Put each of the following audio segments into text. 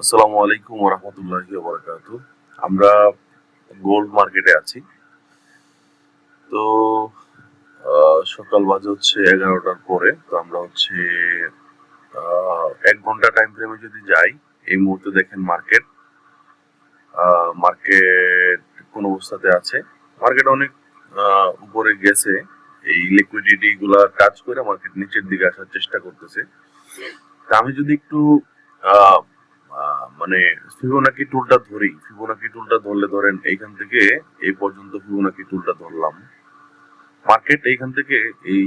আসসালামু আলাইকুম ওয়া রাহমাতুল্লাহি ওয়া বারাকাতুহু। আমরা গোল্ড মার্কেটে আছি। তো সকাল বাজে হচ্ছে ১১টার পরে। তো আমরা হচ্ছে ১ ঘন্টা টাইম ফ্রেমে যদি যাই, এই মুহূর্তে দেখেন মার্কেট কোন অবস্থাতে আছে। মার্কেট অনেক উপরে গেছে। এই লিকুইডিটি গুলা টাচ করে মার্কেট নিচের দিকে আসার চেষ্টা করতেছে। তা আমি যদি একটু আহ, মানে ফিবোনাকি টুলটা ধরি, ফিবোনাকি টুলটা ধরলে ধরেন এইখান থেকে এই পর্যন্ত ফিবোনাকি টুলটা ধরলাম, মার্কেট এইখান থেকে এই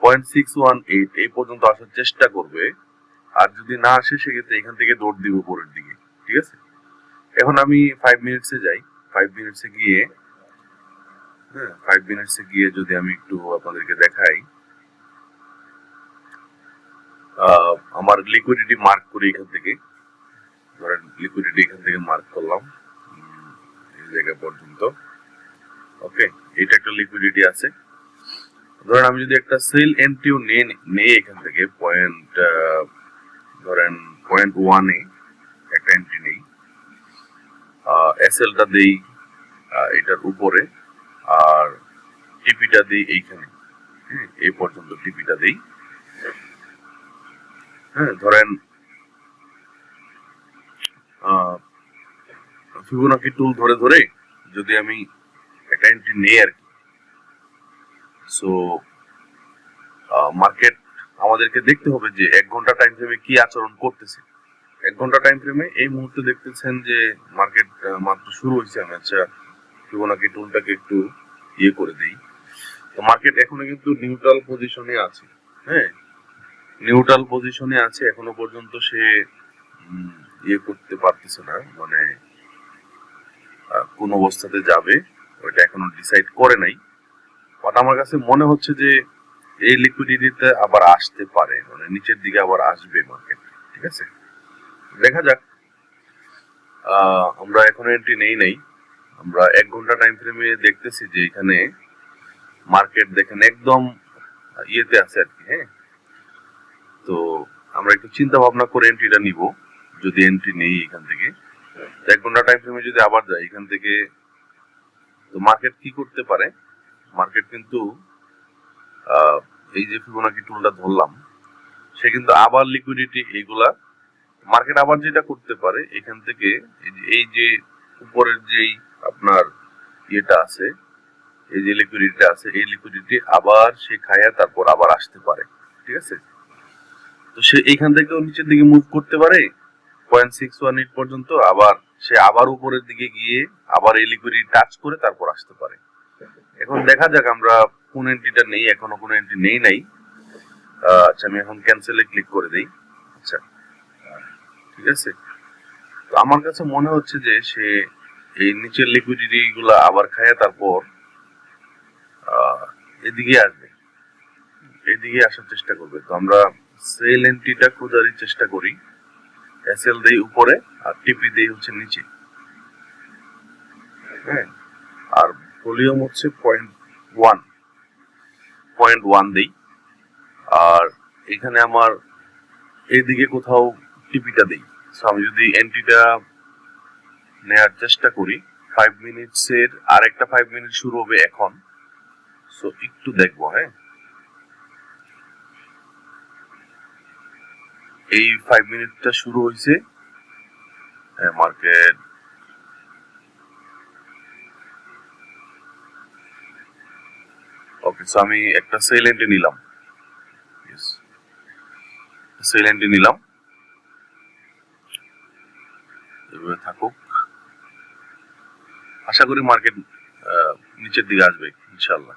0.618 এই পর্যন্ত আসার চেষ্টা করবে। আর যদি না আসে সেক্ষেত্রে এখান থেকে দৌড় দিব উপরের দিকে। ঠিক আছে, এখন আমি 5 মিনিটসে যাই। 5 মিনিটসে গিয়ে, হ্যাঁ, 5 মিনিটসে গিয়ে যদি আমি একটু আপনাদেরকে দেখাই, আমার লিকুইডিটি মার্ক করি এখান থেকে। ধরেন লিকুইডিটি এখান থেকে মার্ক করলাম এই জায়গা পর্যন্ত। ওকে, এটা একটা লিকুইডিটি আছে। ধরেন আমি যদি একটা সেল এন্ট্রিও নেই এখান থেকে ধরেন 0.1 একটা এন্ট্রি নেই, এসএলটা দেই এটার উপরে, আর টিপিটা দেই এইখানে। হ্যাঁ, এই পর্যন্ত টিপিটা দেই। হ্যাঁ, ধরেন ফিবোনাকি টুল ধরে ধরে যদি আমি একটা এন্ট্রি নেই আর কি। সো মার্কেট আমাদেরকে দেখতে হবে যে 1 ঘন্টা টাইম ফ্রেমে কি আচরণ করতেছে। 1 ঘন্টা টাইম ফ্রেমে এই মুহূর্তে দেখতেছেন যে মার্কেট মাত্র শুরু হয়েছে। আমি আচ্ছা ফিবোনাকি টুলটাকে একটু ইয়ে করে দিই। তো মার্কেট এখনো কিন্তু নিউট্রাল পজিশনে আছে। হ্যাঁ, নিউট্রাল পজিশনে আছে এখনো পর্যন্ত। সে উম, ইয়ে করতে পারতেছে না, মানে কোন অবস্থাতে যাবে ওইটা এখনো ডিসাইড করে নাই। বাট আমার কাছে মনে হচ্ছে যে এই লিকুইডিটিতে আবার আসতে পারে, মানে নিচের দিকে আবার আসবে মার্কেট। ঠিক আছে, দেখা যাক। আমরা এখনো এন্ট্রি নেই। আমরা 1 ঘন্টা টাইম ফ্রেমে দেখতেছি যে এখানে মার্কেট দেখেন একদম ইয়েতে আছে আর কি। হ্যাঁ, তো আমরা একটু চিন্তা ভাবনা করে এন্ট্রিটা নিব। যদি এন্ট্রি নেই এখান থেকে, 1 ঘন্টা টাইম ফ্রেমে যদি আবার যাই এখান থেকে, তো মার্কেট কি করতে পারে? মার্কেট কিন্তু আহ, এই যে ফিবোনাকি টুলটা ধরলাম, সে কিন্তু আবার লিকুইডিটি এইগুলা, মার্কেট আবার যেটা করতে পারে এখান থেকে এই যে উপরের যেই আপনার ইয়েটা আছে, এই যে লিকুইডিটি আছে, এই লিকুইডিটি আবার সে খায়া তারপর আবার আসতে পারে। ঠিক আছে, তো সে এইখান থেকেও নিচের দিকে মুভ করতে পারে 0.618 পর্যন্ত, আবার সে আবার উপরের দিকে গিয়ে আবার এই লিকুইডিটি টাচ করে তারপর আসতে পারে। এখন দেখা যাক আমরা কোন এন্ট্রিটা নেই, এখনো কোনো এন্ট্রি নেই নাই। আচ্ছা, আমি এখন ক্যান্সেলে ক্লিক করে দিই। আচ্ছা, ঠিক আছে। তো আমার কাছে মনে হচ্ছে যে সে এই নিচের লিকুইডিটি গুলা আবার খায় তারপর আহ, এদিকে আসবে, এদিকে আসার চেষ্টা করবে। তো আমরা সেল এন্ট্রিটা খোঁজারই চেষ্টা করি। এসএল দেই উপরে আর টিপি দেই হচ্ছে নিচে। হ্যাঁ, আর ভলিউম হচ্ছে 0.1, 0.1 দেই। আর এখানে আমার এইদিকে কোথাও টিপিটা দেই। সো আমি যদি এন্ট্রিটা নেয়ার চেষ্টা করি, 5 মিনিটসের আর একটা 5 মিনিট শুরু হবে এখন। সো একটু দেখবো। হ্যাঁ, এই 5 মিনিটটা শুরু হয়েছে। হ্যাঁ, মার্কেট ওকে। সো আমি একটা সেল এন্ট্রি নিলাম। সেল এন্ট্রি নিলাম, এভাবে থাকুক। আশা করি মার্কেট নিচের দিকে আসবে ইনশাল্লাহ।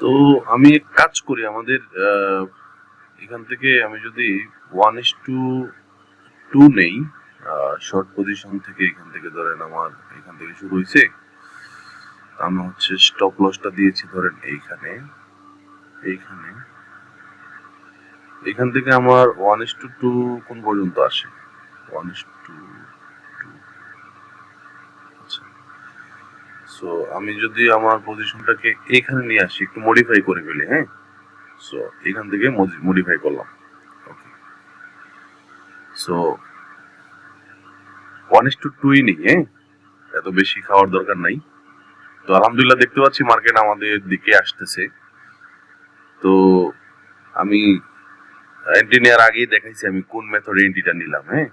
তো আমি এক কাজ করি, আমাদের এখান থেকে আমি যদি 1:2 নেই, শর্ট পজিশন থেকে, এখান থেকে ধরেন আমার এখান থেকে শুরু হয়েছে, আমি হচ্ছে স্টপ লসটা দিয়েছি ধরেন এইখানে, এইখানে, এখান থেকে আমার 1:2 কোন পর্যন্ত আসে, 1:2। আচ্ছা, সো আমি যদি আমার পজিশনটাকে এখানে নিয়ে আসি, একটু মডিফাই করে ফেলি, হ্যাঁ, সো এখান থেকে মডিফাই করলাম। ওকে, সো 1:2 নেই, হ্যাঁ, এত বেশি খাওয়ার দরকার নাই। তো আলহামদুলিল্লাহ দেখতে পাচ্ছি মার্কেট আমাদের দিকে আসতেছে। তো আমি এন্ট্রি নেওয়ার আগেই দেখাইছি আমি কোন মেথডে এন্ট্রিটা নিলাম, হ্যাঁ।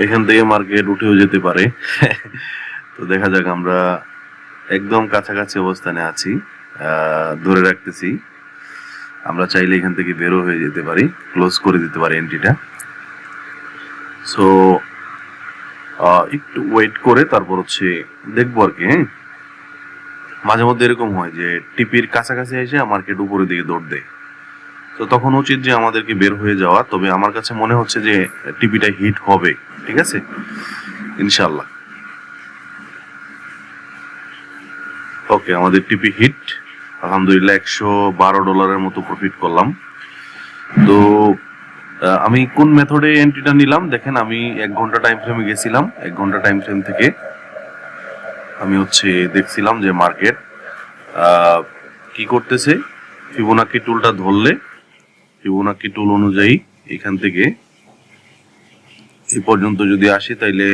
এখান থেকে মার্কেট উঠেও যেতে পারে। তো দেখা যাক, আমরা একদম কাছাকাছি অবস্থানে আছি, ধরে রাখতেছি। আমরা চাইলে এখান থেকে বেরো হয়ে যেতে পারি, ক্লোজ করে দিতে পারি এন্ট্রিটা। সো একটু ওয়েট করে তারপর হচ্ছে দেখবো আর কি। হ্যাঁ, মাঝে মধ্যে এরকম হয় যে টিপির কাছাকাছি এসে মার্কেট উপরের দিকে দৌড় দেয়, তো তখন উচিত যে আমাদেরকে বের হয়ে যাওয়া। তবে আমার কাছে মনে হচ্ছে যে টিপিটা হিট হবে, ঠিক আছে, ইনশাল্লাহ। ওকে, আমাদের টিপি হিট, আলহামদুলিল্লাহ। $112 মতো প্রফিট করলাম। তো আমি কোন মেথডে এন্ট্রিটা নিলাম দেখেন, আমি 1 ঘন্টা টাইম ফ্রেমে গেছিলাম। 1 ঘন্টা টাইম ফ্রেম থেকে আমি হচ্ছে দেখছিলাম যে মার্কেট কি করতেছে। ফিবোনাকি টুলটা ধরলে, ফিবোনাকি টুল অনুযায়ী এখান থেকে এই পর্যন্ত যদি আসি, তাইলে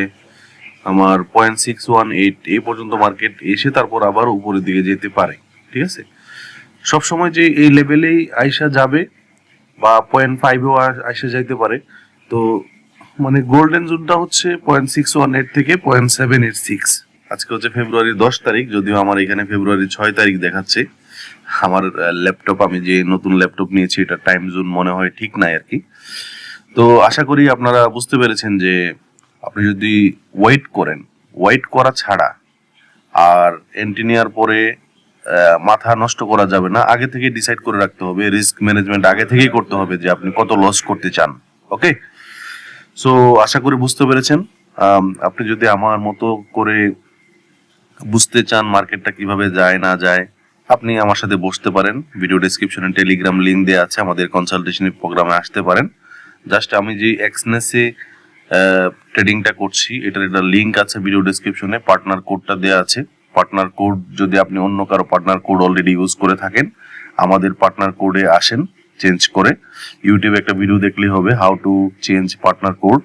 আমার 0.618 এই পর্যন্ত মার্কেট এসে তারপর আবার উপরের দিকে যেতে পারে, ঠিক আছে। সবসময় যে এই লেভেলেই আইসা যাবে বা 0.5-এও আইসা যাইতে পারে। তো মানে গোল্ডেন জোনটা হচ্ছে 0.618 থেকে 0.786। আজকে হচ্ছে ফেব্রুয়ারি 10 তারিখ, যদিও আমার এখানে ফেব্রুয়ারি 6 তারিখ দেখাচ্ছে। আমার ল্যাপটপ, আমি যে নতুন ল্যাপটপ নিয়েছি, এটা টাইম জোন মনে হয় ঠিক নাই আর কি। তো আশা করি আপনারা বুঝতে পেরেছেন যে আপনি যদি ওয়েট করেন, ওয়েট করা ছাড়া আর এন্ট্রি নেওয়ার পরে মাথা নষ্ট করা যাবে না। আগে থেকে ডিসাইড করে রাখতে হবে, রিস্ক ম্যানেজমেন্ট আগে থেকেই করতে হবে যে আপনি কত লস করতে চান। ওকে, সো আশা করি বুঝতে পেরেছেন। আপনি যদি আমার মতো করে বুঝতে চান মার্কেটটা কিভাবে যায় না যায়, আপনি আমার সাথে বসতে পারেন। ভিডিও ডেসক্রিপশনে টেলিগ্রাম লিংক দেওয়া আছে, আমাদের কনসালটেশন প্রোগ্রামে আসতে পারেন। জাস্ট আমি যে এক্সনেসে ট্রেডিংটা করছি, এটার একটা লিংক আছে ভিডিও ডেসক্রিপশনে, পার্টনার কোডটা দেওয়া আছে। পার্টনার কোড যদি আপনি অন্য কারো পার্টনার কোড অলরেডি ইউজ করে থাকেন, আমাদের পার্টনার কোডে আসেন চেঞ্জ করে। ইউটিউবে একটা ভিডিও দেখলেই হবে how to change partner code.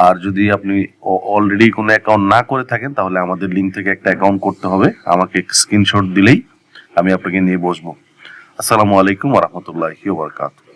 আর যদি আপনি অলরেডি কোনো অ্যাকাউন্ট না করে থাকেন, তাহলে আমাদের লিঙ্ক থেকে একটা অ্যাকাউন্ট করতে হবে। আমাকে স্ক্রিনশট দিলেই আমি আপনাকে নিয়ে বসবো। আসসালামু আলাইকুম ওয়া রাহমাতুল্লাহি ওয়া বারাকাতুহু।